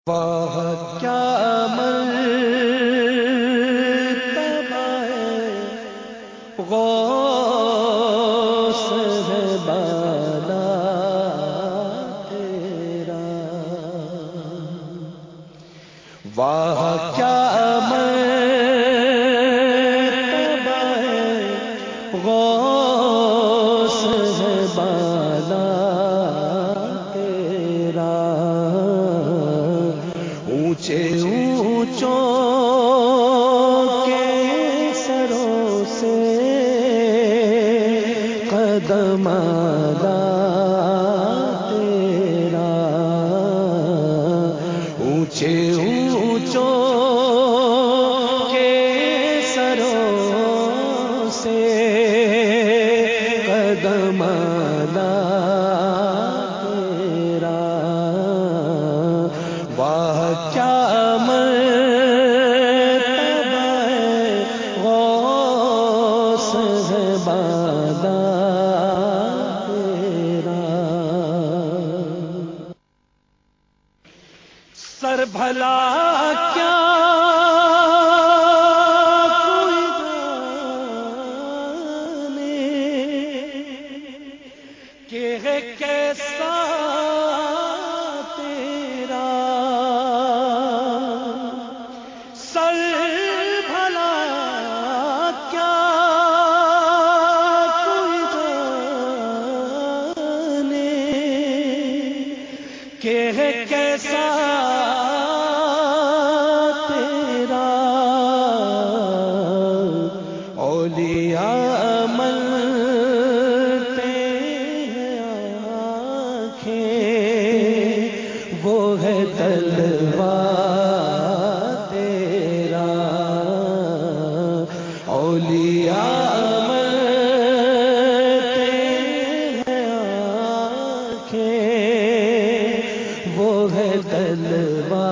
واہ کیا مرتبہ ہے غوث ہے بالا تیرا، واہ کیا مرتبہ ہے غوث ہے بالا تیرا، اونچے اونچوں کے سروں سے قدم آلا تیرا، اونچے اونچوں کے سروں سے قدم آلا تیرا، واہ کیا مرتبہ ہے غوث ہے بالا تیرا، سر بھلا کیا کوئی جانے کہ ہے کیسا تیرا، سر بھلا کیا کوئی جانے کہ ہے کیسا تیرا، اولیاء ملتے ہیں آنکھیں وہ ہے طلوہ تیرا، اولیاء ملتے ہیں آنکھیں وہ ہے طلوہ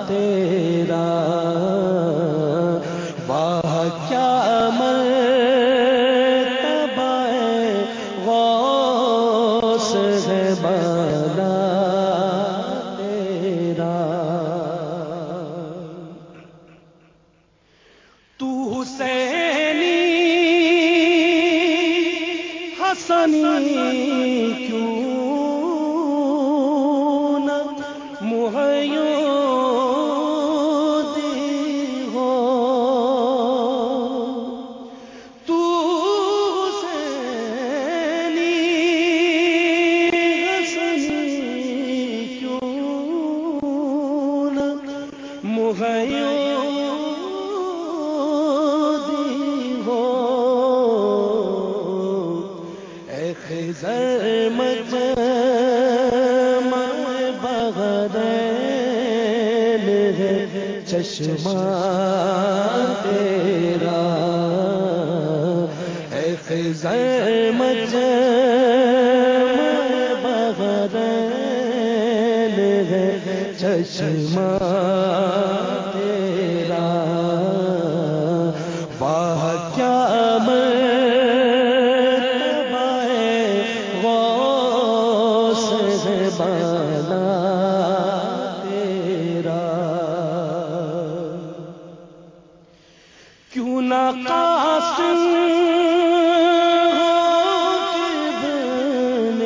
تیرا، واہ کیا مرتبہ ہے غوث ہے بالا تیرا، تو حسینی حسنی کیوں نہ مہیودی ہو، تو حسینی حسنی کیوں نہ مہیودی ہو، اے خضر مجمع بغدین ہے چشمہ تیرا، اے خضر مجمع بغدین ہے چشمہ تیرا، واہ کیا مرتبہ ہے غوث ہے بالا تیرا، کیوں نہ قاسم ہو ابن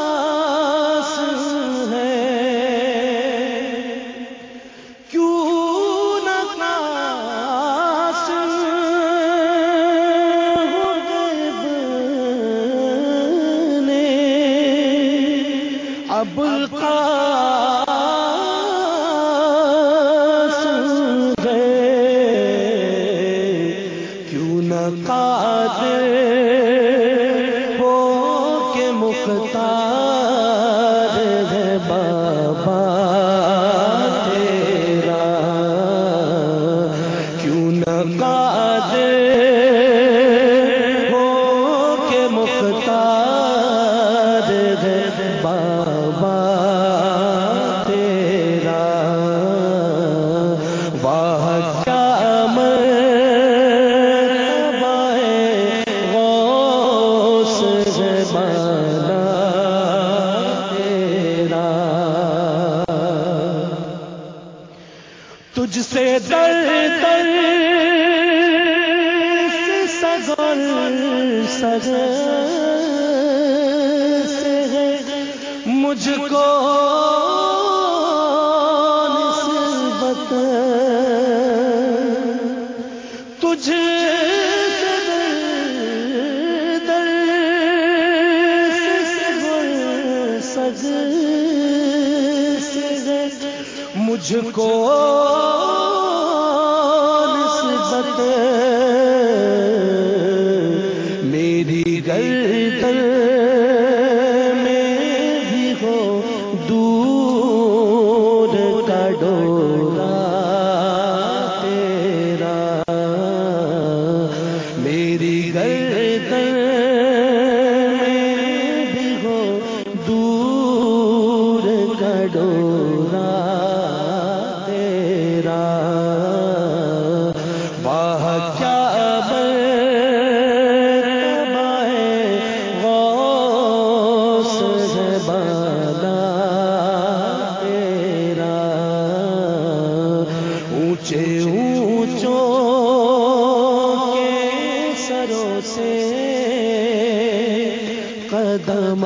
ابوالقاسم ہے، کیوں نہ قاسم ہو ابن ابوالقاسم ہے، کیوں نہ قادر ہو کے مختار ہے بابا تیرا، کیوں نہ قادر ہو کے مختار ہے بابا سر سے ہے مجھ کو نسبت تجھ مجھ کو نسبت میری گردن میں بھی ہو دور کا ڈورا تیرا میری گردن میں بھی ہو دور کا ڈورا اونچوں کے سروں سے قدم